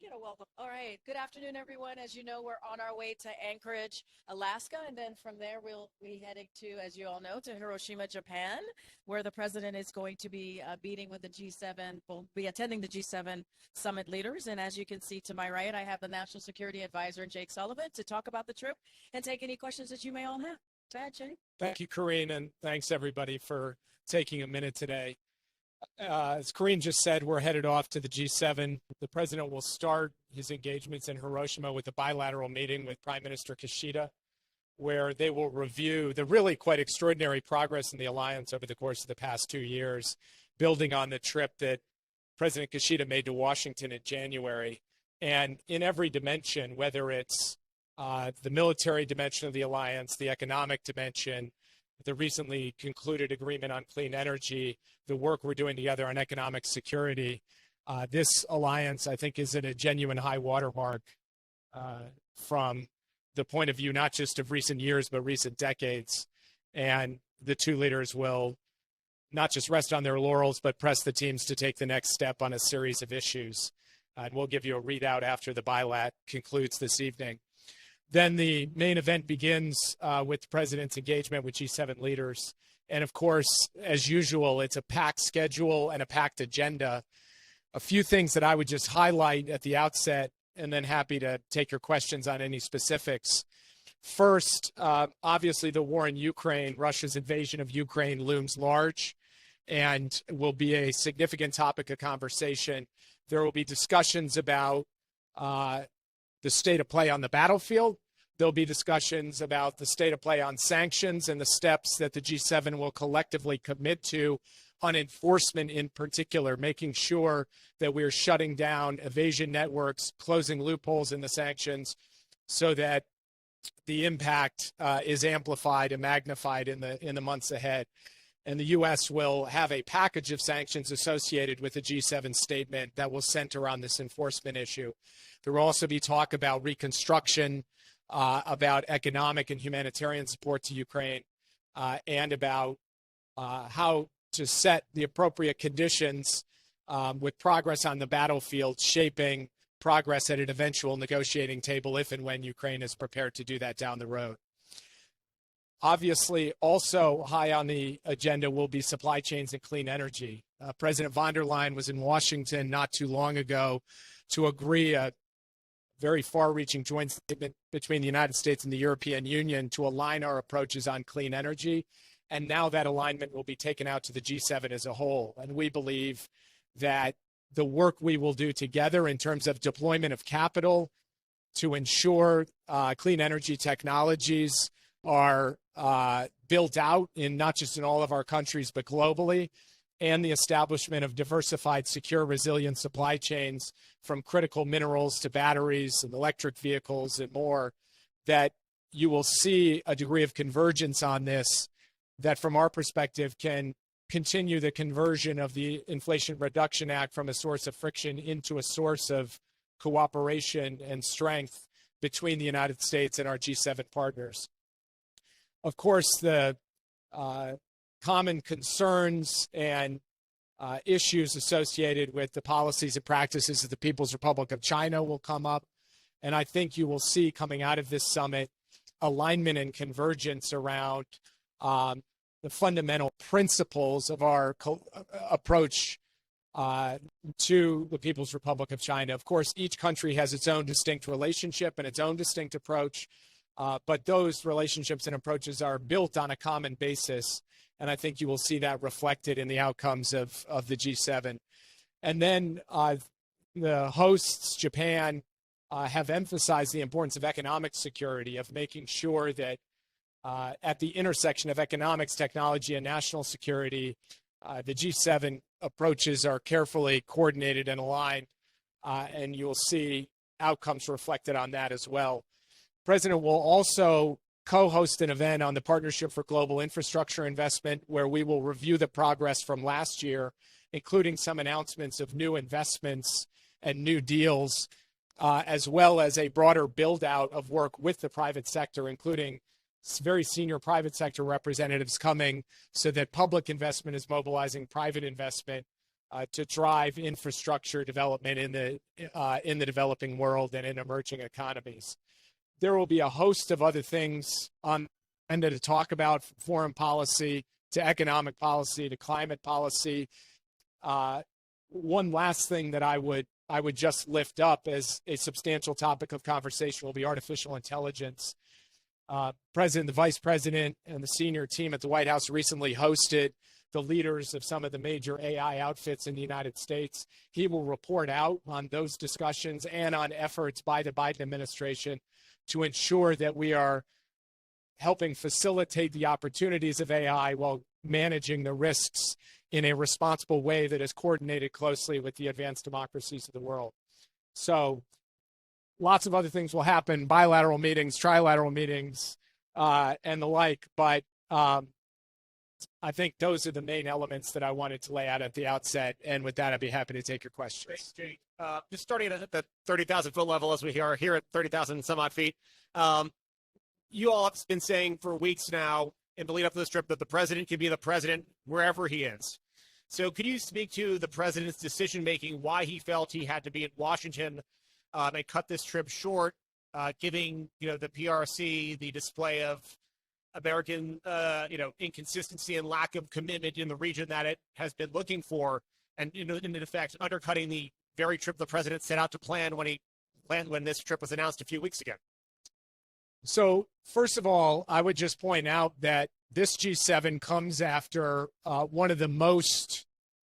we get a welcome? All right. Good afternoon, everyone. As you know, we're on our way to Anchorage, Alaska, and then from there we'll be heading to, as you all know, to Hiroshima, Japan, where the president is going to be meeting with the G7. Will be attending the G7 summit leaders. And as you can see to my right, I have the National Security Advisor, Jake Sullivan, to talk about the trip and take any questions that you may all have. Go ahead, Jake. Thank you, Karine, and thanks everybody for taking a minute today. As Karine just said, we're headed off to the G7. The president will start his engagements in Hiroshima with a bilateral meeting with Prime Minister Kishida, where they will review the really quite extraordinary progress in the alliance over the course of the past 2 years, building on the trip that President Kishida made to Washington in January. And in every dimension, whether it's the military dimension of the alliance, the economic dimension, the recently concluded agreement on clean energy, the work we're doing together on economic security. This alliance, I think, is at a genuine high watermark from the point of view not just of recent years, but recent decades. And the two leaders will not just rest on their laurels, but press the teams to take the next step on a series of issues. And we'll give you a readout after the bilat concludes this evening. Then the main event begins with the president's engagement with G7 leaders. And of course, as usual, it's a packed schedule and a packed agenda. A few things that I would just highlight at the outset, and then happy to take your questions on any specifics. First, obviously the war in Ukraine, Russia's invasion of Ukraine looms large and will be a significant topic of conversation. There will be discussions about the state of play on the battlefield. There'll be discussions about the state of play on sanctions and the steps that the G7 will collectively commit to on enforcement in particular, making sure that we're shutting down evasion networks, closing loopholes in the sanctions so that the impact is amplified and magnified in the months ahead. And the U.S. will have a package of sanctions associated with the G7 statement that will center on this enforcement issue. There will also be talk about reconstruction, about economic and humanitarian support to Ukraine, and about how to set the appropriate conditions with progress on the battlefield, shaping progress at an eventual negotiating table if and when Ukraine is prepared to do that down the road. Obviously, also high on the agenda will be supply chains and clean energy. President von der Leyen was in Washington not too long ago to agree a very far-reaching joint statement between the United States and the European Union to align our approaches on clean energy. And now that alignment will be taken out to the G7 as a whole. And we believe that the work we will do together in terms of deployment of capital to ensure clean energy technologies are built out in not just in all of our countries, but globally, and the establishment of diversified, secure, resilient supply chains from critical minerals to batteries and electric vehicles and more, that you will see a degree of convergence on this that from our perspective can continue the conversion of the Inflation Reduction Act from a source of friction into a source of cooperation and strength between the United States and our G7 partners. Of course, the common concerns and issues associated with the policies and practices of the People's Republic of China will come up. And I think you will see coming out of this summit alignment and convergence around the fundamental principles of our approach to the People's Republic of China. Of course, each country has its own distinct relationship and its own distinct approach, but those relationships and approaches are built on a common basis. And I think you will see that reflected in the outcomes of the G7. And then the hosts, Japan, have emphasized the importance of economic security, of making sure that at the intersection of economics, technology, and national security, the G7 approaches are carefully coordinated and aligned, and you will see outcomes reflected on that as well. The President will also co-host an event on the Partnership for Global Infrastructure Investment, where we will review the progress from last year, including some announcements of new investments and new deals, as well as a broader build-out of work with the private sector, including very senior private sector representatives coming so that public investment is mobilizing private investment to drive infrastructure development in the developing world and in emerging economies. There will be a host of other things on the agenda to talk about, from foreign policy to economic policy to climate policy. One last thing that I would just lift up as a substantial topic of conversation will be artificial intelligence. President, the Vice President, and the senior team at the White House recently hosted the leaders of some of the major AI outfits in the United States. He will report out on those discussions and on efforts by the Biden administration to ensure that we are helping facilitate the opportunities of AI while managing the risks in a responsible way that is coordinated closely with the advanced democracies of the world. So lots of other things will happen, bilateral meetings, trilateral meetings, and the like, but I think those are the main elements that I wanted to lay out at the outset. And with that, I'd be happy to take your questions. Thanks, Jake. Just starting at the 30,000 foot level, as we are here at 30,000 some odd feet. You all have been saying for weeks now in the lead up to this trip that the president can be the president wherever he is. So could you speak to the president's decision making, why he felt he had to be in Washington and cut this trip short, giving the PRC the display of American inconsistency and lack of commitment in the region that it has been looking for, and in effect undercutting the very trip the president set out to plan when this trip was announced a few weeks ago? So first of all, I would just point out that this G7 comes after one of the most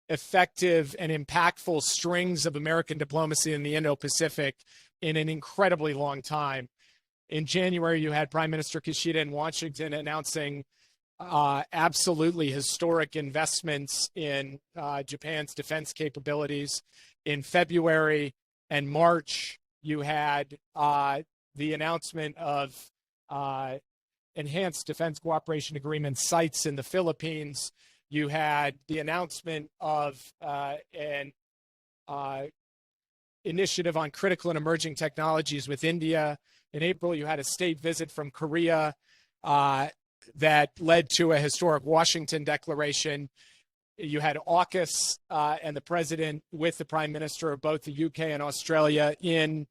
effective and impactful strings of American diplomacy in the Indo-Pacific in an incredibly long time. In January, you had Prime Minister Kishida in Washington announcing absolutely historic investments in Japan's defense capabilities. In February and March, you had the announcement of enhanced defense cooperation agreement sites in the Philippines. You had the announcement of an initiative on critical and emerging technologies with India. In April, you had a state visit from Korea that led to a historic Washington declaration. You had AUKUS and the president with the prime minister of both the UK and Australia in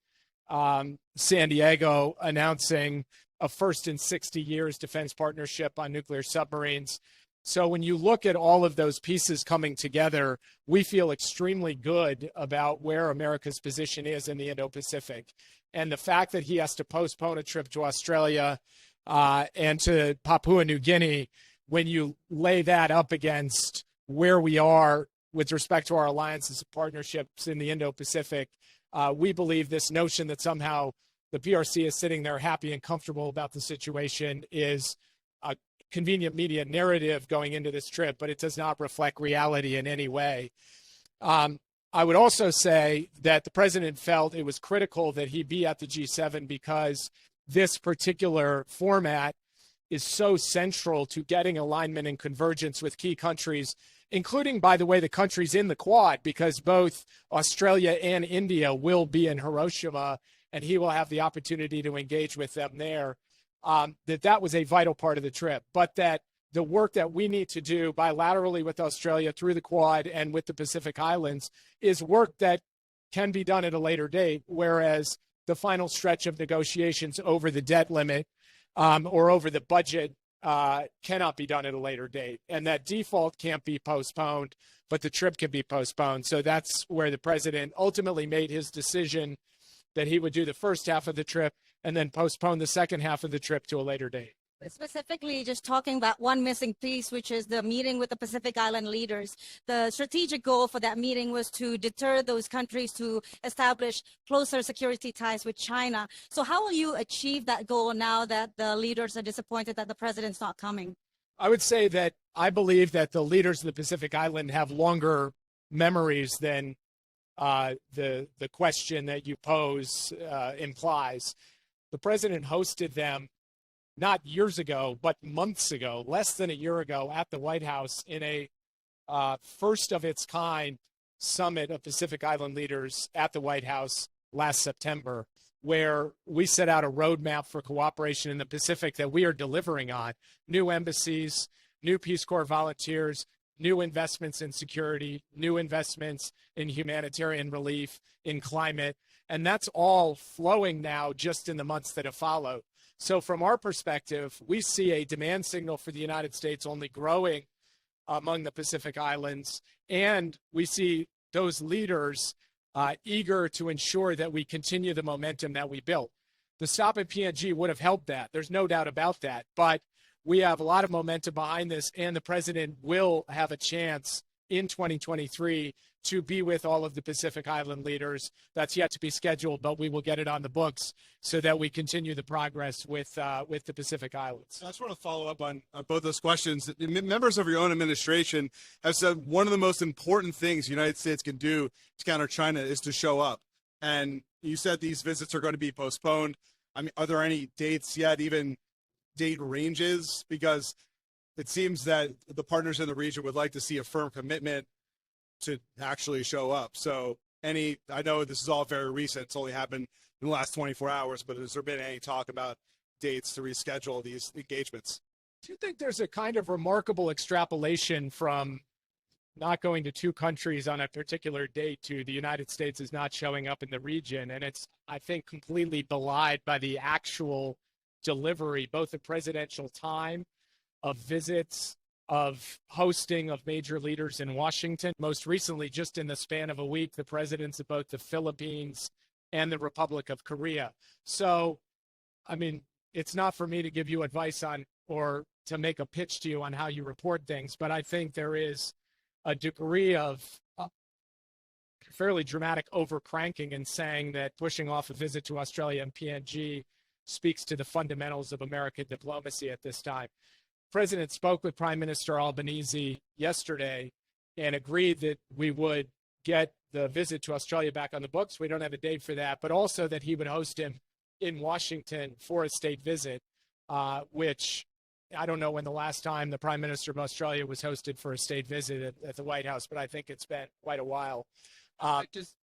San Diego announcing a first in 60 years defense partnership on nuclear submarines. So when you look at all of those pieces coming together, we feel extremely good about where America's position is in the Indo-Pacific. And the fact that he has to postpone a trip to Australia and to Papua New Guinea, when you lay that up against where we are with respect to our alliances and partnerships in the Indo-Pacific, we believe this notion that somehow the PRC is sitting there happy and comfortable about the situation is a convenient media narrative going into this trip, but it does not reflect reality in any way. I would also say that the president felt it was critical that he be at the G7 because this particular format is so central to getting alignment and convergence with key countries, including, by the way, the countries in the Quad, because both Australia and India will be in Hiroshima, and he will have the opportunity to engage with them there. That was a vital part of the trip, but that the work that we need to do bilaterally with Australia through the Quad and with the Pacific Islands is work that can be done at a later date, whereas the final stretch of negotiations over the debt limit or over the budget cannot be done at a later date. And that default can't be postponed, but the trip can be postponed. So that's where the president ultimately made his decision that he would do the first half of the trip and then postpone the second half of the trip to a later date. Specifically, just talking about one missing piece, which is the meeting with the Pacific Island leaders. The strategic goal for that meeting was to deter those countries to establish closer security ties with China. So how will you achieve that goal now that the leaders are disappointed that the president's not coming? I would say that I believe that the leaders of the Pacific Island have longer memories than the question that you pose implies. The president hosted them not years ago, but months ago, less than a year ago at the White House in a first of its kind summit of Pacific Island leaders at the White House last September, where we set out a roadmap for cooperation in the Pacific that we are delivering on. New embassies, new Peace Corps volunteers, new investments in security, new investments in humanitarian relief, in climate, and that's all flowing now just in the months that have followed. So from our perspective, we see a demand signal for the United States only growing among the Pacific Islands, and we see those leaders eager to ensure that we continue the momentum that we built. The stop at PNG would have helped that. There's no doubt about that. But we have a lot of momentum behind this, and the president will have a chance in 2023 to be with all of the Pacific Island leaders. That's yet to be scheduled, but we will get it on the books so that we continue the progress with the Pacific Islands. I just want to follow up on both those questions. Members of your own administration have said one of the most important things the United States can do to counter China is to show up. And you said these visits are going to be postponed. I mean, are there any dates yet, even date ranges? Because it seems that the partners in the region would like to see a firm commitment to actually show up. So I know this is all very recent. It's only happened in the last 24 hours, but has there been any talk about dates to reschedule these engagements? Do you think there's a kind of remarkable extrapolation from not going to two countries on a particular date to the United States is not showing up in the region? And it's, I think, completely belied by the actual delivery, both the presidential time of visits, of hosting of major leaders in Washington. Most recently, just in the span of a week, the presidents of both the Philippines and the Republic of Korea. So, I mean, it's not for me to give you advice on or to make a pitch to you on how you report things, but I think there is a degree of fairly dramatic overcranking in saying that pushing off a visit to Australia and PNG speaks to the fundamentals of American diplomacy at this time. The President spoke with Prime Minister Albanese yesterday and agreed that we would get the visit to Australia back on the books. We don't have a date for that, but also that he would host him in Washington for a state visit, which I don't know when the last time the Prime Minister of Australia was hosted for a state visit at the White House, but I think it's been quite a while.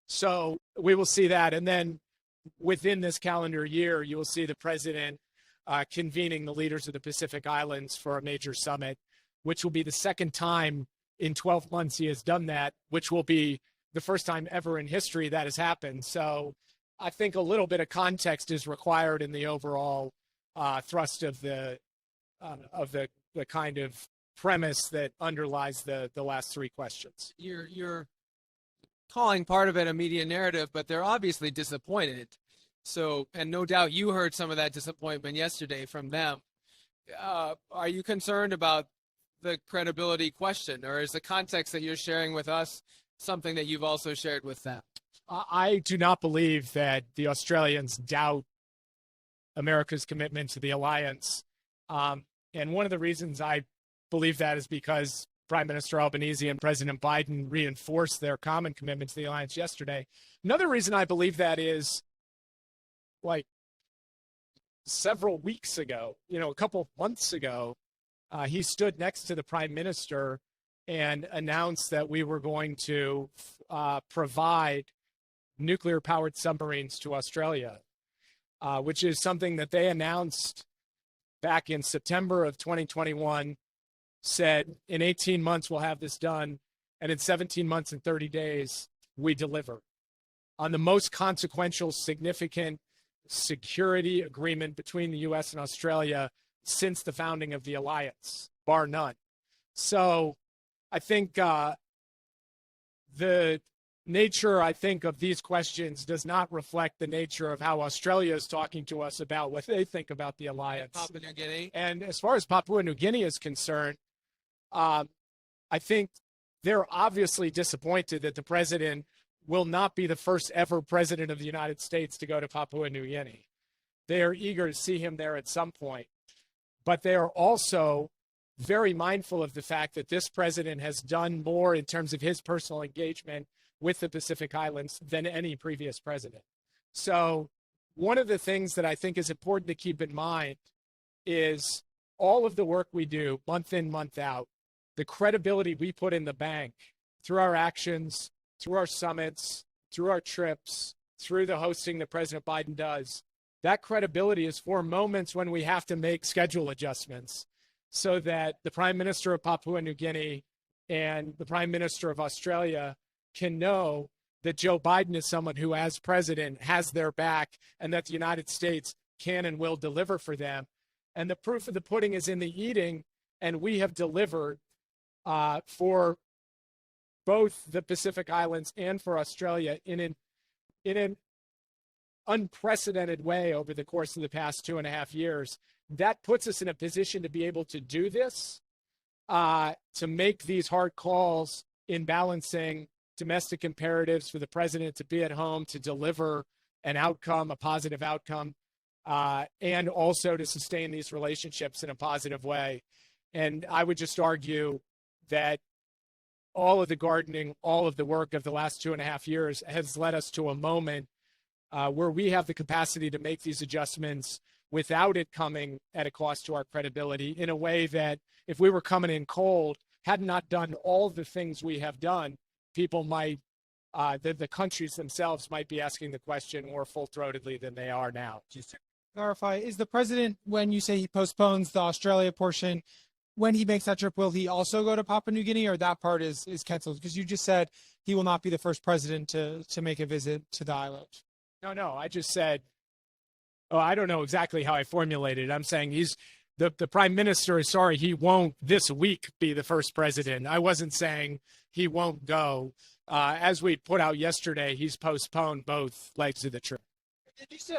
So we will see that. And then within this calendar year, you will see the president convening the leaders of the Pacific Islands for a major summit, which will be the second time in 12 months he has done that, which will be the first time ever in history that has happened. So I think a little bit of context is required in the overall thrust of the kind of premise that underlies the last three questions. You're calling part of it a media narrative, but they're obviously disappointed. So, and no doubt you heard some of that disappointment yesterday from them. Are you concerned about the credibility question, or is the context that you're sharing with us something that you've also shared with them? I do not believe that the Australians doubt America's commitment to the alliance. And one of the reasons I believe that is because Prime Minister Albanese and President Biden reinforced their common commitment to the alliance yesterday. Another reason I believe that is, like, several weeks ago, a couple of months ago, he stood next to the Prime Minister and announced that we were going to provide nuclear-powered submarines to Australia, which is something that they announced back in September of 2021, said in 18 months we'll have this done, and in 17 months and 30 days, we deliver on the most consequential, significant security agreement between the U.S. and Australia since the founding of the alliance, bar none. So I think the nature, of these questions does not reflect the nature of how Australia is talking to us about what they think about the alliance. Papua New Guinea? And as far as Papua New Guinea is concerned, I think they're obviously disappointed that the president will not be the first ever president of the United States to go to Papua New Guinea. They are eager to see him there at some point. But they are also very mindful of the fact that this president has done more in terms of his personal engagement with the Pacific Islands than any previous president. So one of the things that I think is important to keep in mind is all of the work we do month in, month out, the credibility we put in the bank through our actions, through our summits, through our trips, through the hosting that President Biden does, that credibility is for moments when we have to make schedule adjustments so that the Prime Minister of Papua New Guinea and the Prime Minister of Australia can know that Joe Biden is someone who, as president, has their back, and that the United States can and will deliver for them. And the proof of the pudding is in the eating, and we have delivered for both the Pacific Islands and for Australia in an unprecedented way over the course of the past 2.5 years. That puts us in a position to be able to do this, to make these hard calls in balancing domestic imperatives for the president to be at home, to deliver an outcome, a positive outcome, and also to sustain these relationships in a positive way. And I would just argue that all of the gardening, all of the work of the last 2.5 years has led us to a moment where we have the capacity to make these adjustments without it coming at a cost to our credibility, in a way that if we were coming in cold, had not done all the things we have done, people might, the countries themselves might be asking the question more full-throatedly than they are now. Just to clarify, is the president, when you say he postpones the Australia portion, when he makes that trip, will he also go to Papua New Guinea, or that part is canceled? Because you just said he will not be the first president to make a visit to the island. No, I just said, I don't know exactly how I formulated it. I'm saying the prime minister is sorry he won't this week be the first president. I wasn't saying he won't go. As we put out yesterday, he's postponed both legs of the trip.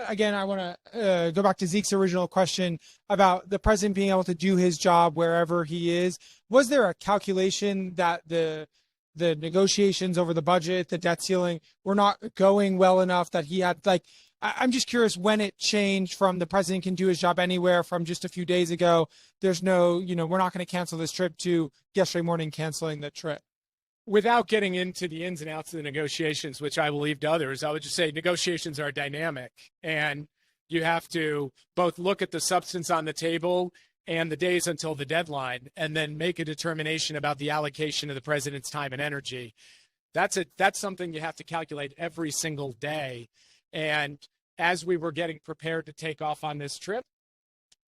Again, I want to go back to Zeke's original question about the president being able to do his job wherever he is. Was there a calculation that the negotiations over the budget, the debt ceiling, were not going well enough, that he had, like, I'm just curious when it changed from the president can do his job anywhere from just a few days ago, there's no, we're not going to cancel this trip, to yesterday morning canceling the trip. Without getting into the ins and outs of the negotiations, which I will leave to others, I would just say negotiations are dynamic, and you have to both look at the substance on the table and the days until the deadline, and then make a determination about the allocation of the president's time and energy. That's something you have to calculate every single day. And as we were getting prepared to take off on this trip,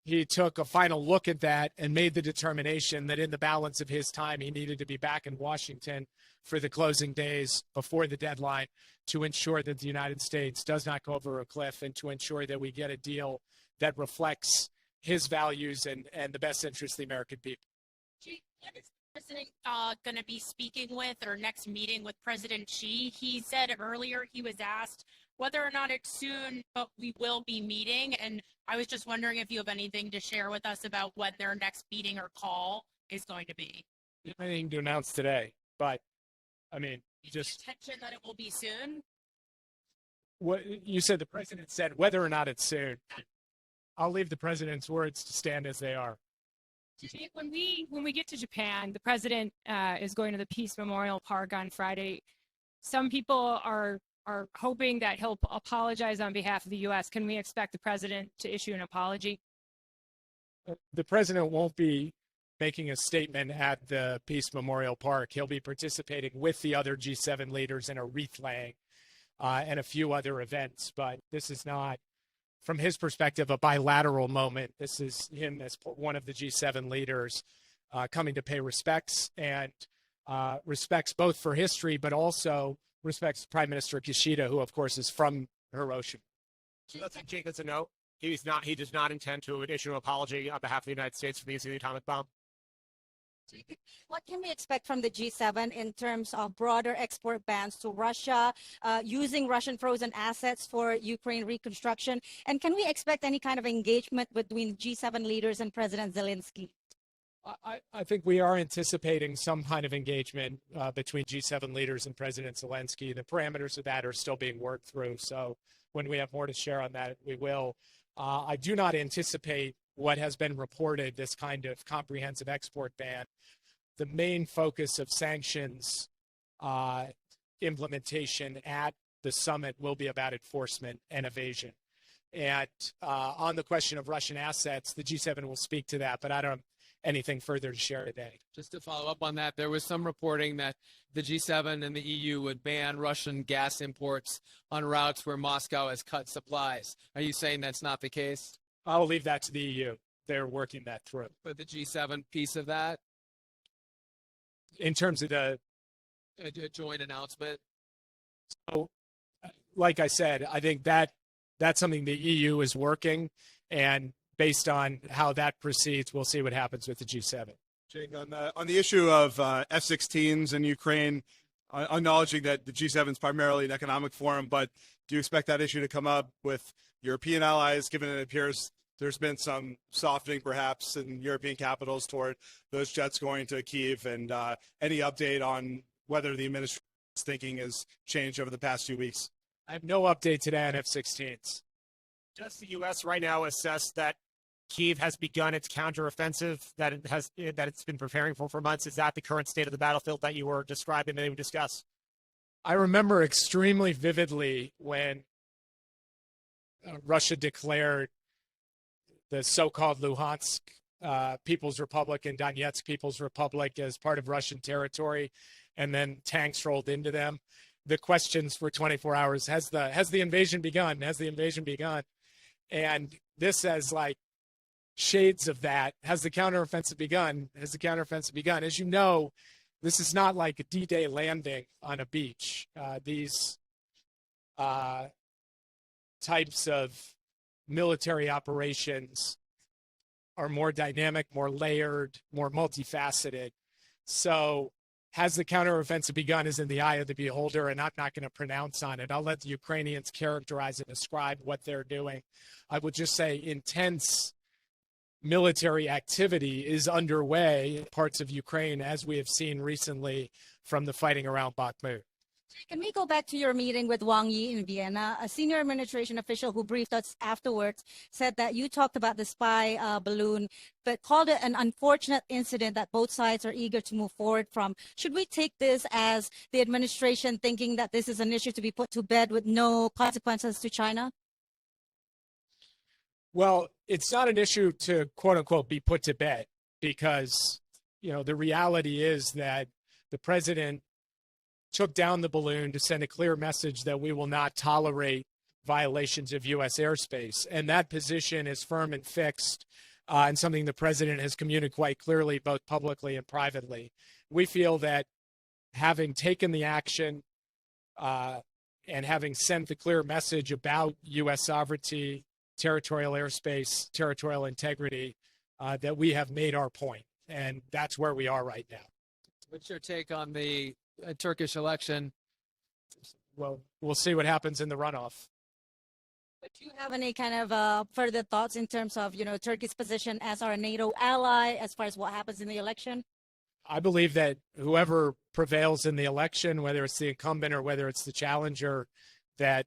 he took a final look at that and made the determination that in the balance of his time, he needed to be back in Washington for the closing days before the deadline, to ensure that the United States does not go over a cliff, and to ensure that we get a deal that reflects his values and the best interest of the American people. What is the president going to be speaking with, or next meeting with President Xi? He said earlier he was asked whether or not it's soon, but we will be meeting. And I was just wondering if you have anything to share with us about what their next meeting or call is going to be. Anything to announce today, but I mean, just intention that it will be soon. What you said, the president said whether or not it's soon. I'll leave the president's words to stand as they are. When we get to Japan, the president is going to the Peace Memorial Park on Friday. Some people are hoping that he'll apologize on behalf of the U.S. Can we expect the president to issue an apology? The president won't be making a statement at the Peace Memorial Park. He'll be participating with the other G7 leaders in a wreath laying and a few other events. But this is not, from his perspective, a bilateral moment. This is him as one of the G7 leaders coming to pay respects, and respects both for history, but also respects Prime Minister Kishida, who, of course, is from Hiroshima. So that's Jake, that's a no. He does not intend to issue an apology on behalf of the United States for the use of the atomic bomb. What can we expect from the G7 in terms of broader export bans to Russia, using Russian frozen assets for Ukraine reconstruction? And can we expect any kind of engagement between G7 leaders and President Zelensky? I think we are anticipating some kind of engagement between G7 leaders and President Zelensky. The parameters of that are still being worked through. So when we have more to share on that, we will. I do not anticipate what has been reported, this kind of comprehensive export ban. The main focus of sanctions implementation at the summit will be about enforcement and evasion. And on the question of Russian assets, the G7 will speak to that, but I don't have anything further to share today. Just to follow up on that, there was some reporting that the G7 and the EU would ban Russian gas imports on routes where Moscow has cut supplies. Are you saying that's not the case? I'll leave that to the EU. They're working that through. But the G7 piece of that? in terms of the A joint announcement. So, like I said, I think that's something the EU is working, and based on how that proceeds, we'll see what happens with the G7. Jake, on the issue of F-16s in Ukraine, acknowledging that the G7 is primarily an economic forum, but do you expect that issue to come up with European allies, given it appears there's been some softening perhaps in European capitals toward those jets going to Kyiv, and any update on whether the administration's thinking has changed over the past few weeks? I have no update today on F-16s. Does the U.S. right now assess that Kyiv has begun its counteroffensive that it's been preparing for months? Is that the current state of the battlefield that you were describing that we discussed? I remember extremely vividly when Russia declared the so-called Luhansk People's Republic and Donetsk People's Republic as part of Russian territory, and then tanks rolled into them. The questions for 24 hours, has the invasion begun? Has the invasion begun? And this has like shades of that. Has the counteroffensive begun? Has the counteroffensive begun? As you know, this is not like a D-Day landing on a beach. These types of military operations are more dynamic, more layered, more multifaceted. So has the counteroffensive begun is in the eye of the beholder, and I'm not going to pronounce on it. I'll let the Ukrainians characterize and describe what they're doing. I would just say intense military activity is underway in parts of Ukraine, as we have seen recently from the fighting around Bakhmut. Can we go back to your meeting with Wang Yi in Vienna? A senior administration official who briefed us afterwards said that you talked about the spy balloon, but called it an unfortunate incident that both sides are eager to move forward from. Should we take this as the administration thinking that this is an issue to be put to bed with no consequences to China? Well, it's not an issue to, quote unquote, be put to bed, because, the reality is that the president took down the balloon to send a clear message that we will not tolerate violations of U.S. airspace. And that position is firm and fixed, and something the president has communicated quite clearly, both publicly and privately. We feel that having taken the action and having sent the clear message about U.S. sovereignty, territorial airspace, territorial integrity, that we have made our point. And that's where we are right now. What's your take on the Turkish election? Well, we'll see what happens in the runoff. But do you have any kind of further thoughts in terms of, Turkey's position as our NATO ally as far as what happens in the election? I believe that whoever prevails in the election, whether it's the incumbent or whether it's the challenger, that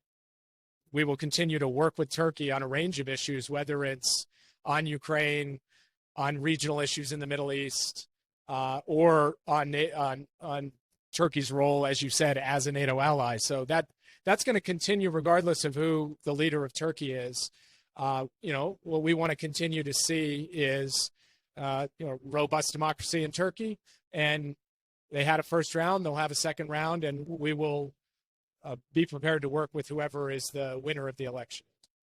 we will continue to work with Turkey on a range of issues, whether it's on Ukraine, on regional issues in the Middle East, or on Turkey's role, as you said, as a NATO ally. So that's going to continue regardless of who the leader of Turkey is. What we want to continue to see is robust democracy in Turkey, and they had a first round, they'll have a second round, and we will be prepared to work with whoever is the winner of the election.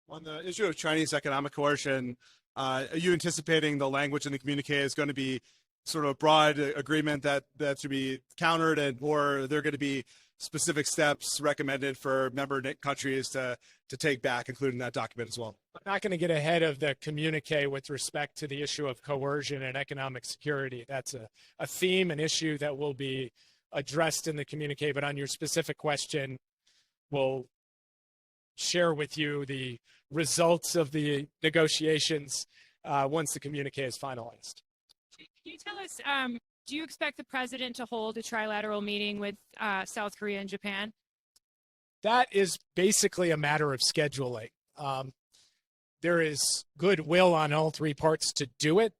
On the issue of Chinese economic coercion, are you anticipating the language in the communique is going to be sort of a broad agreement that should be countered, or are there going to be specific steps recommended for member countries to take back, including that document as well? I'm not going to get ahead of the communique with respect to the issue of coercion and economic security. That's a theme, an issue that will be addressed in the communique. But on your specific question, we'll share with you the results of the negotiations once the communique is finalized. Can you tell us, do you expect the president to hold a trilateral meeting with South Korea and Japan? That is basically a matter of scheduling. There is goodwill on all three parts to do it,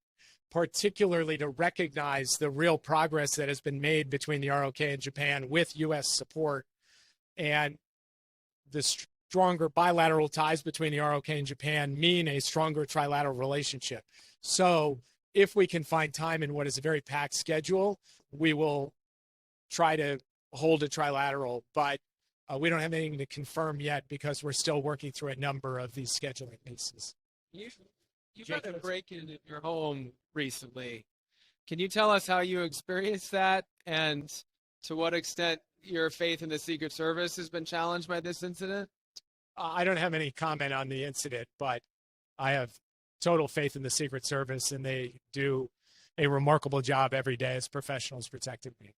particularly to recognize the real progress that has been made between the ROK and Japan with U.S. support, and the stronger bilateral ties between the ROK and Japan mean a stronger trilateral relationship. So if we can find time in what is a very packed schedule, we will try to hold a trilateral, but we don't have anything to confirm yet because we're still working through a number of these scheduling pieces. You've had a break-in at your home recently. Can you tell us how you experienced that and to what extent your faith in the Secret Service has been challenged by this incident? I don't have any comment on the incident, but I have total faith in the Secret Service, and they do a remarkable job every day as professionals protecting me.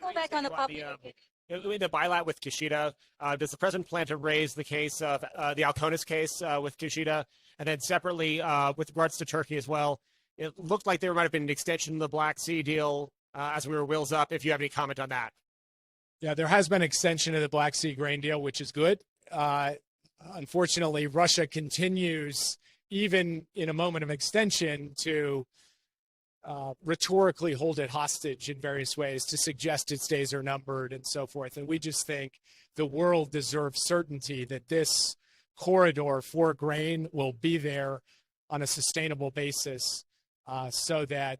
Go back on the public. The bilat with Kishida, does the president plan to raise the case of the Alconis case with Kishida? And then separately, with regards to Turkey as well, it looked like there might have been an extension of the Black Sea deal as we were wheels up. If you have any comment on that. Yeah, there has been extension of the Black Sea grain deal, which is good. Unfortunately, Russia continues, even in a moment of extension, to rhetorically hold it hostage in various ways to suggest its days are numbered and so forth. And we just think the world deserves certainty that this corridor for grain will be there on a sustainable basis so that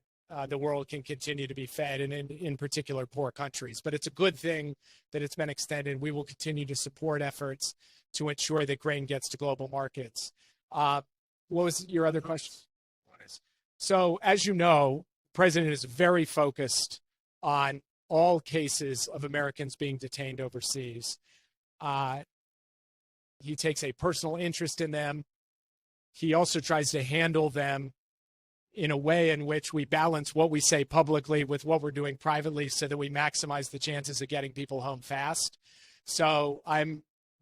the world can continue to be fed, and in particular poor countries. But it's a good thing that it's been extended. We will continue to support efforts to ensure that grain gets to global markets. What was your other question? So, as you know, the president is very focused on all cases of Americans being detained overseas. He takes a personal interest in them. He also tries to handle them in a way in which we balance what we say publicly with what we're doing privately so that we maximize the chances of getting people home fast. So I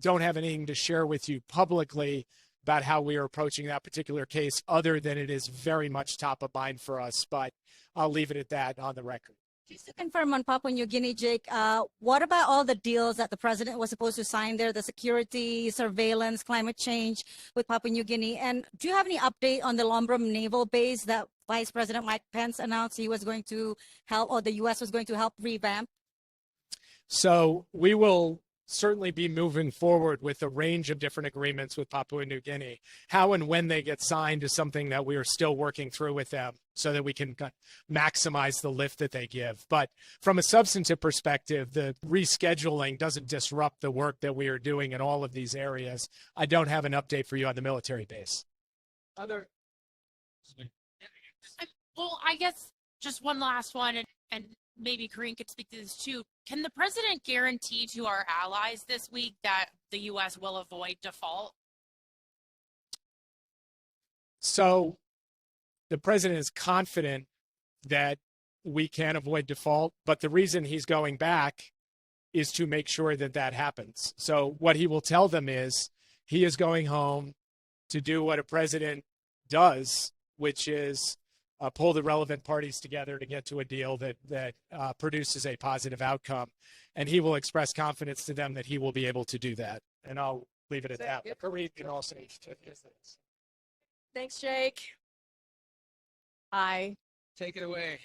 don't have anything to share with you publicly about how we are approaching that particular case, other than it is very much top of mind for us. But I'll leave it at that on the record. Just to confirm on Papua New Guinea, Jake, what about all the deals that the president was supposed to sign there, the security, surveillance, climate change with Papua New Guinea? And do you have any update on the Lombrum Naval Base that Vice President Mike Pence announced he was going to help, or the U.S. was going to help revamp? So we will certainly be moving forward with a range of different agreements with Papua New Guinea. How and when they get signed is something that we are still working through with them so that we can maximize the lift that they give. But from a substantive perspective, the rescheduling doesn't disrupt the work that we are doing in all of these areas. I don't have an update for you on the military base. Well, I guess just one last one, and maybe Karine could speak to this too. Can the president guarantee to our allies this week that the U.S. will avoid default? So the president is confident that we can avoid default, but the reason he's going back is to make sure that that happens. So what he will tell them is he is going home to do what a president does, which is pull the relevant parties together to get to a deal that produces a positive outcome. And he will express confidence to them that he will be able to do that. And I'll leave it at that. But Karine can also. Thanks, Jake. I Take it away.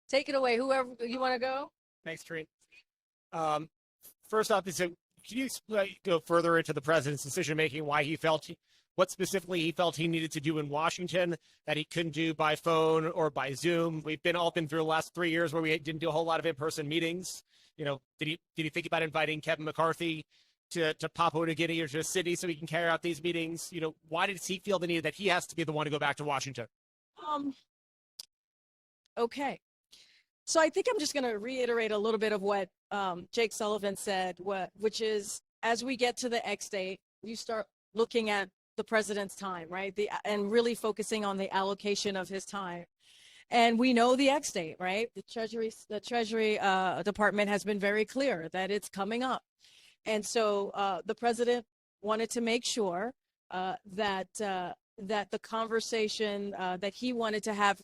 take it away. Whoever you want to go. Thanks, Karine. First off, can you go further into the president's decision making? Why he felt what specifically he felt he needed to do in Washington that he couldn't do by phone or by Zoom? We've all been through the last 3 years where we didn't do a whole lot of in-person meetings. You know, did he think about inviting Kevin McCarthy to Papua New Guinea or to a city so he can carry out these meetings? You know, why did he feel the need that he has to be the one to go back to Washington? Okay. So I think I'm just going to reiterate a little bit of what Jake Sullivan said, which is as we get to the X date, you start looking at the president's time, right? And really focusing on the allocation of his time. And we know the X date, right? The Treasury Department has been very clear that it's coming up. And so the president wanted to make sure that the conversation that he wanted to have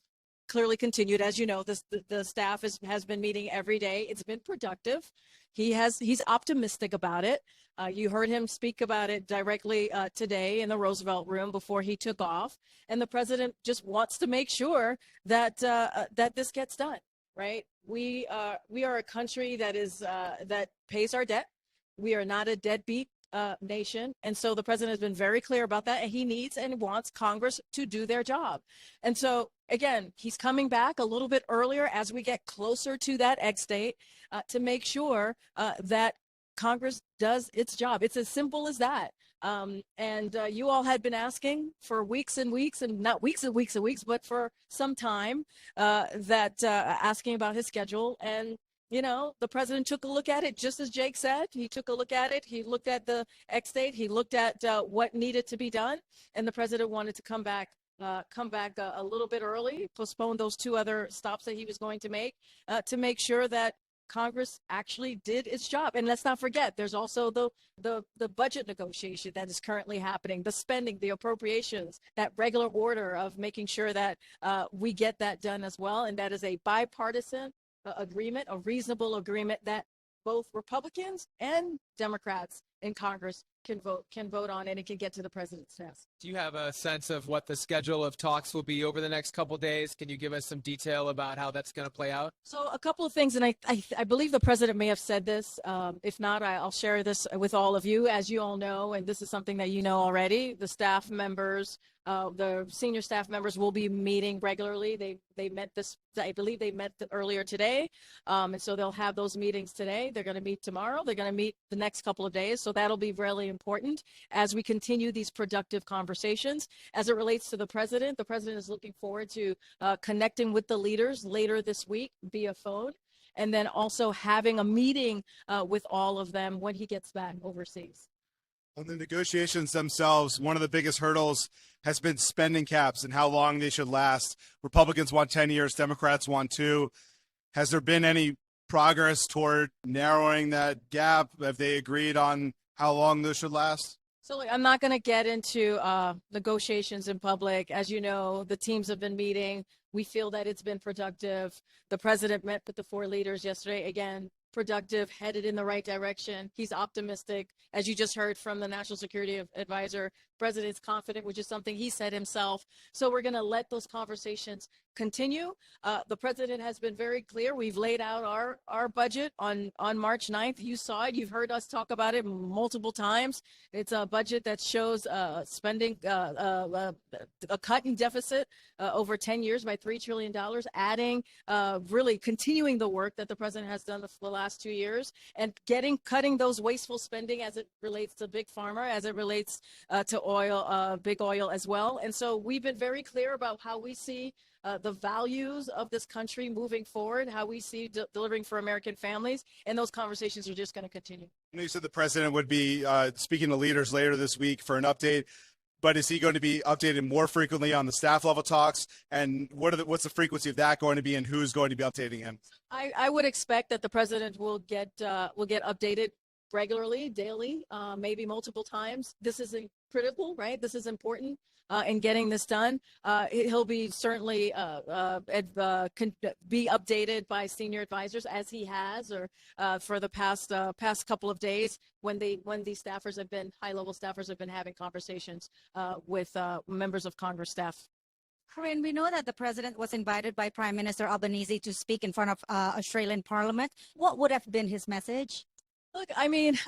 clearly continued. As you know, the staff has been meeting every day. It's been productive. He's optimistic about it. You heard him speak about it directly today in the Roosevelt Room before he took off. And the president just wants to make sure that that this gets done, right? We are a country that pays our debt. We are not a deadbeat nation. And so the president has been very clear about that. And he needs and wants Congress to do their job. And so, again, he's coming back a little bit earlier as we get closer to that X date to make sure that Congress does its job. It's as simple as that. And you all had been asking for weeks and weeks, and not weeks and weeks and weeks, but for some time, asking about his schedule. And the president took a look at it, just as Jake said. He took a look at it. He looked at the X date. He looked at what needed to be done, and the president wanted to come back a little bit early, postpone those two other stops that he was going to make sure that Congress actually did its job. And let's not forget, there's also the budget negotiation that is currently happening, the spending, the appropriations, that regular order of making sure that we get that done as well. And that is a bipartisan agreement, a reasonable agreement that both Republicans and Democrats in Congress can vote on, and it can get to the president's desk. Do you have a sense of what the schedule of talks will be over the next couple of days? Can you give us some detail about how that's going to play out? So a couple of things, and I believe the president may have said this. If not, I'll share this with all of you. As you all know, and this is something that you know already, the staff members, the senior staff members will be meeting regularly. They met this, I believe they met earlier today. And so they'll have those meetings today. They're going to meet tomorrow. They're going to meet the next couple of days. So that'll be really important as we continue these productive conversations. As it relates to the president is looking forward to connecting with the leaders later this week via phone, and then also having a meeting with all of them when he gets back overseas. On the negotiations themselves, one of the biggest hurdles has been spending caps and how long they should last. Republicans want 10 years, Democrats want 2. Has there been any progress toward narrowing that gap? Have they agreed on how long those should last? So I'm not going to get into negotiations in public. As you know, the teams have been meeting. We feel that it's been productive. The president met with the 4 leaders yesterday. Again, productive, headed in the right direction. He's optimistic. As you just heard from the National Security Advisor, president's confident, which is something he said himself. So we're going to let those conversations continue. The president has been very clear. We've laid out our budget on March 9th. You saw it. You've heard us talk about it multiple times. It's a budget that shows spending a cut in deficit over 10 years by $3 trillion, adding, really continuing the work that the president has done the last 2 years, and cutting those wasteful spending as it relates to big pharma, as it relates to oil, big oil as well. And so we've been very clear about how we see the values of this country moving forward, how we see delivering for American families, and those conversations are just going to continue. I know you said the president would be speaking to leaders later this week for an update, but is he going to be updated more frequently on the staff level talks? And what's the frequency of that going to be, and who's going to be updating him? I would expect that the president will get updated regularly, daily, maybe multiple times. This is critical, right? This is important in getting this done. He'll be certainly be updated by senior advisors, as he has, or for the past couple of days when these staffers have been, high-level staffers have been having conversations with members of Congress staff. Karine, we know that the president was invited by Prime Minister Albanese to speak in front of Australian Parliament. What would have been his message? Look, I mean,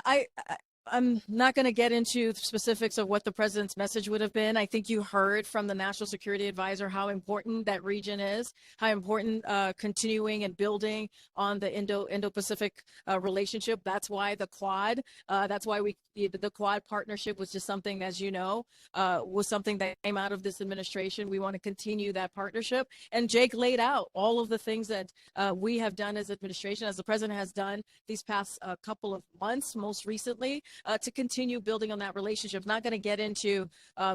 I'm not going to get into the specifics of what the president's message would have been. I think you heard from the National Security Advisor how important that region is, how important continuing and building on the Indo-Pacific relationship. That's why the Quad, the Quad partnership was just something, as you know, was something that came out of this administration. We want to continue that partnership. And Jake laid out all of the things that we have done as administration, as the president has done these past couple of months, most recently, to continue building on that relationship. Not going to get into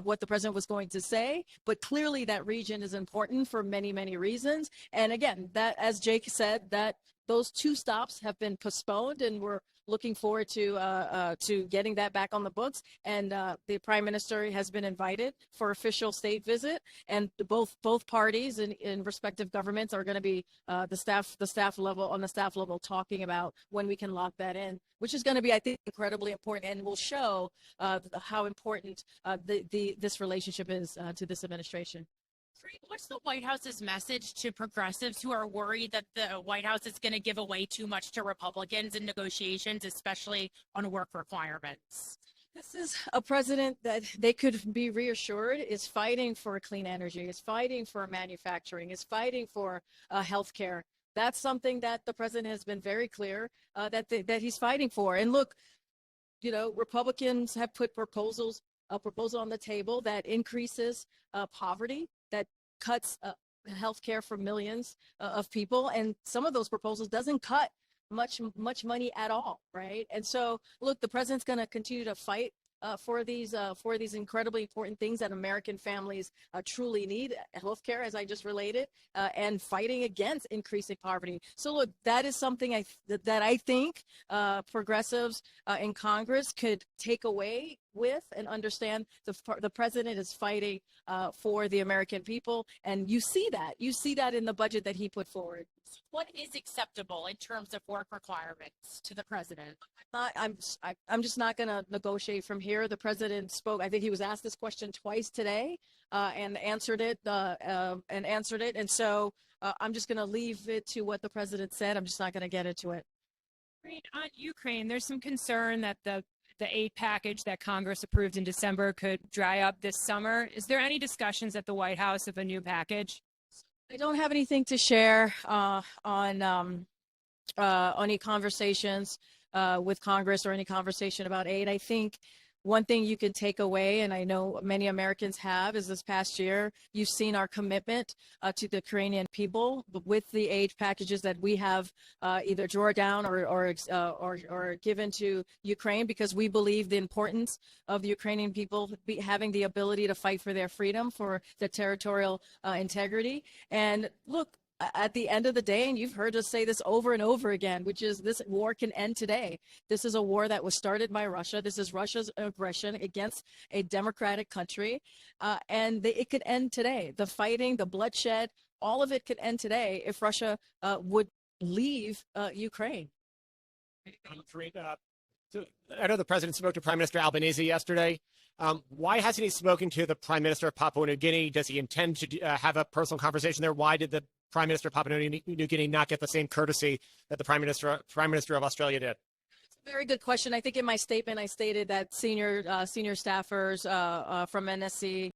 what the president was going to say, but clearly that region is important for many, many reasons. And again, that, as Jake said, that those 2 stops have been postponed, and we're looking forward to getting that back on the books. And the Prime Minister has been invited for official state visit, and both parties in respective governments are going to be on the staff level talking about when we can lock that in, which is going to be, I think, incredibly important, and will show how important this relationship is to this administration. What's the White House's message to progressives who are worried that the White House is going to give away too much to Republicans in negotiations, especially on work requirements? This is a president that they could be reassured is fighting for clean energy, is fighting for manufacturing, is fighting for healthcare. that's something that the president has been very clear that he's fighting for. And look, Republicans have put a proposal on the table that increases poverty, that cuts health care for millions of people. And some of those proposals doesn't cut much money at all, right? And so, look, the president's going to continue to fight for these incredibly important things that American families truly need: healthcare, as I just related, and fighting against increasing poverty. So, look, that is something that I think progressives in Congress could take away with and understand. The president is fighting for the American people, and you see that in the budget that he put forward. What is acceptable in terms of work requirements to the president? I'm just not going to negotiate from here. The president spoke. I think he was asked this question twice today, and answered it. And so I'm just going to leave it to what the president said. I'm just not going to get into it. On Ukraine, there's some concern that the aid package that Congress approved in December could dry up this summer. Is there any discussions at the White House of a new package? I don't have anything to share on any conversations with Congress or any conversation about aid. I think one thing you can take away, and I know many Americans have, is this past year, you've seen our commitment to the Ukrainian people with the aid packages that we have either drawn down or given to Ukraine, because we believe the importance of the Ukrainian people having the ability to fight for their freedom, for their territorial integrity. And look, at the end of the day, and you've heard us say this over and over again, which is this war can end today. This is a war that was started by Russia. This is Russia's aggression against a democratic country, and it could end today. The fighting, the bloodshed, all of it could end today if Russia would leave Ukraine. I know the president spoke to Prime Minister Albanese yesterday. Why hasn't he spoken to the Prime Minister of Papua New Guinea? Does he intend to have a personal conversation there? Why did the Prime Minister of Papua New Guinea not get the same courtesy that the Prime Minister of Australia did? Very good question. I think in my statement I stated that senior staffers from NSC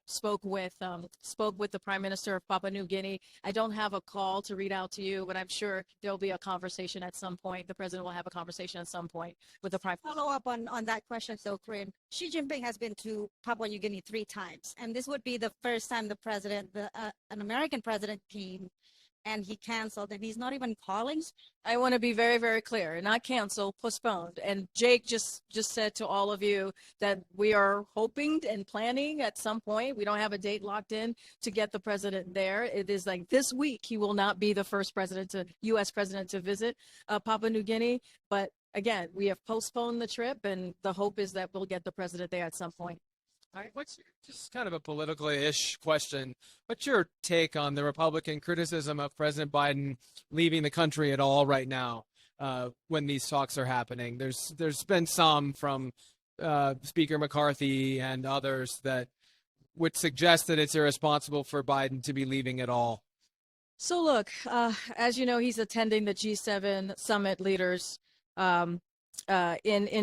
spoke with the Prime Minister of Papua New Guinea. I don't have a call to read out to you, but I'm sure there'll be a conversation at some point. The president will have a conversation at some point with the Prime. Follow up on that question, so Karine. Xi Jinping has been to Papua New Guinea 3 times, and this would be the first time an American president came, and he canceled, and he's not even calling. I want to be very, very clear. Not canceled, postponed. And Jake just said to all of you that we are hoping and planning at some point. We don't have a date locked in to get the president there. It is like this week he will not be the first U.S. president to visit Papua New Guinea. But again, we have postponed the trip, and the hope is that we'll get the president there at some point. All right, just kind of a politically-ish question. What's your take on the Republican criticism of President Biden leaving the country at all right now when these talks are happening? There's been some from Speaker McCarthy and others that would suggest that it's irresponsible for Biden to be leaving at all. So look, as you know, he's attending the G7 summit leaders in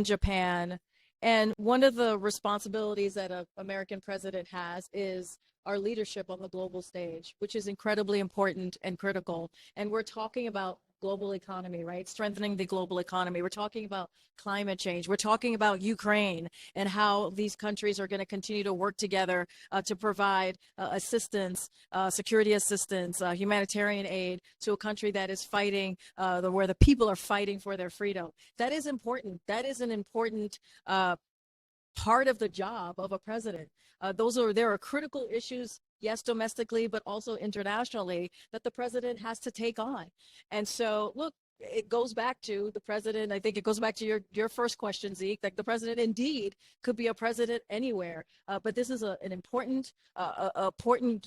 Japan. And one of the responsibilities that an American president has is our leadership on the global stage, which is incredibly important and critical. And we're talking about global economy, right? Strengthening the global economy. We're talking about climate change. We're talking about Ukraine and how these countries are going to continue to work together to provide assistance, security assistance, humanitarian aid to a country that is fighting, where the people are fighting for their freedom. That is important. That is an important part of the job of a president. There are critical issues, yes, domestically, but also internationally, that the president has to take on. And so, look, it goes back to the president. I think it goes back to your first question, Zeke, that the president indeed could be a president anywhere. But this is an important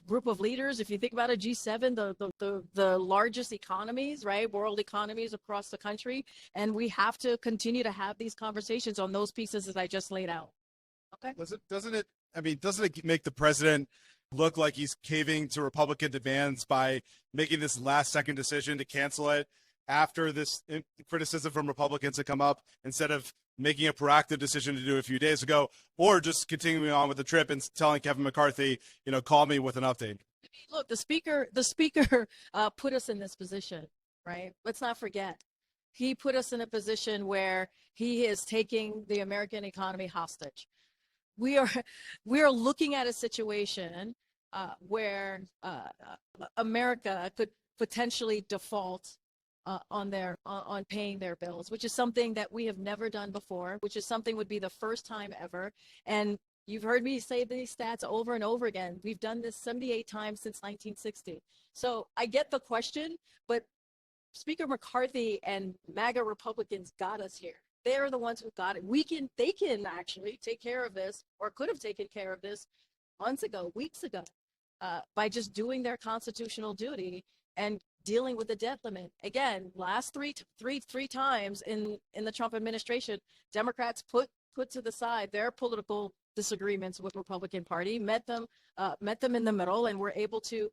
group of leaders. If you think about a G7, the largest economies, right, world economies across the country, and we have to continue to have these conversations on those pieces that I just laid out. Okay. Doesn't it make the president look like he's caving to Republican demands by making this last-second decision to cancel it after this criticism from Republicans had come up, instead of making a proactive decision to do it a few days ago, or just continuing on with the trip and telling Kevin McCarthy, call me with an update? Look, the speaker put us in this position, right? Let's not forget. He put us in a position where he is taking the American economy hostage. We are we are looking at a situation where America could potentially default on paying their bills, which is something that we have never done before, which is something would be the first time ever. And you've heard me say these stats over and over again. We've done this 78 times since 1960. So I get the question, but Speaker McCarthy and MAGA Republicans got us here. They're the ones who got it. They can actually take care of this, or could have taken care of this months ago, weeks ago, by just doing their constitutional duty and dealing with the debt limit. Again, last three times in the Trump administration, Democrats put to the side their political disagreements with Republican Party, met them in the middle, and were able to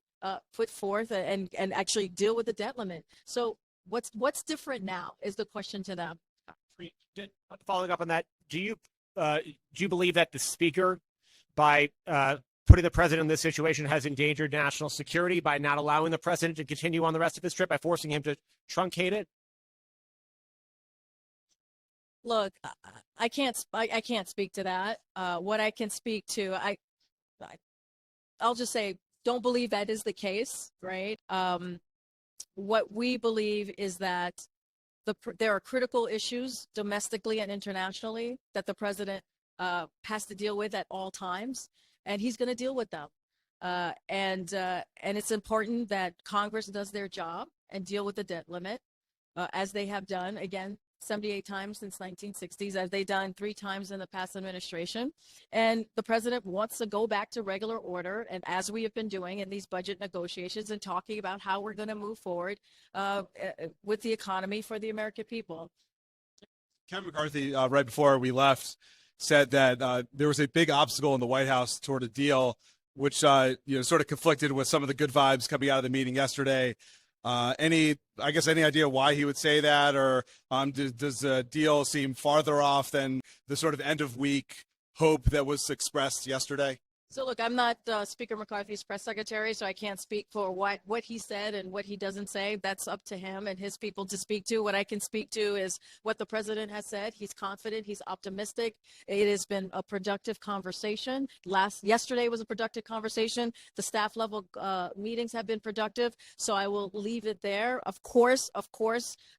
put forth and actually deal with the debt limit. So what's different now is the question to them. Following up on that, do you believe that the speaker, by putting the president in this situation, has endangered national security by not allowing the president to continue on the rest of his trip, by forcing him to truncate it? Look, I can't speak to that. What I can speak to, I'll just say, don't believe that is the case, right? What we believe is that there are critical issues domestically and internationally that the president has to deal with at all times, and he's going to deal with them. And it's important that Congress does their job and deal with the debt limit, as they have done, again, 78 times since 1960s, as they've done 3 times in the past administration. And the president wants to go back to regular order, and as we have been doing in these budget negotiations and talking about how we're going to move forward with the economy for the American people. Kevin McCarthy, right before we left, said that there was a big obstacle in the White House toward a deal, which sort of conflicted with some of the good vibes coming out of the meeting yesterday. Any idea why he would say that, or does the deal seem farther off than the sort of end of week hope that was expressed yesterday? So look, I'm not Speaker McCarthy's press secretary, so I can't speak for what he said and what he doesn't say. That's up to him and his people to speak to. What I can speak to is what the president has said. He's confident. He's optimistic. It has been a productive conversation. Yesterday was a productive conversation. The staff level meetings have been productive. So I will leave it there. Of course,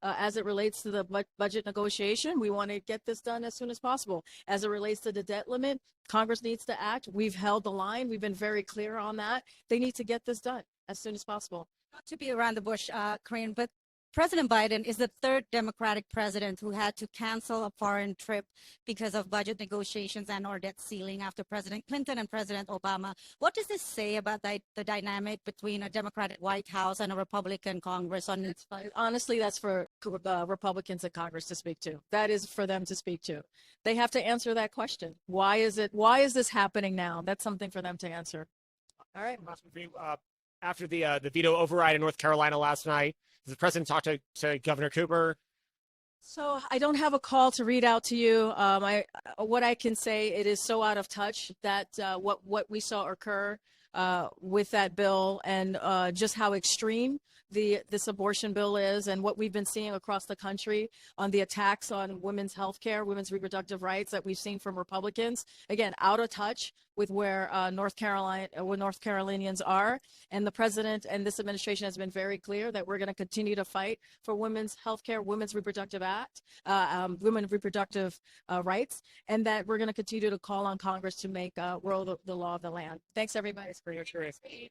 as it relates to the budget negotiation, we want to get this done as soon as possible. As it relates to the debt limit, Congress needs to act. We've held the line. We've been very clear on that. They need to get this done as soon as possible. Not to be around the bush, Karine, but President Biden is the 3rd Democratic president who had to cancel a foreign trip because of budget negotiations and or debt ceiling after President Clinton and President Obama. What does this say about the dynamic between a Democratic White House and a Republican Congress on its fight? Honestly, that's for Republicans in Congress to speak to. That is for them to speak to. They have to answer that question. Why is this happening now? That's something for them to answer. All right. After the veto override in North Carolina last night, does the president talk to Governor Cooper? So I don't have a call to read out to you. What I can say, it is so out of touch that what we saw occur with that bill, and just how extreme this abortion bill is, and what we've been seeing across the country on the attacks on women's health care, women's reproductive rights that we've seen from Republicans. Again, out of touch with where North Carolinians are. And the president and this administration has been very clear that we're going to continue to fight for women's health care, women's reproductive rights, and that we're going to continue to call on Congress to make the law of the land. Thanks, everybody. Thanks for your curiosity.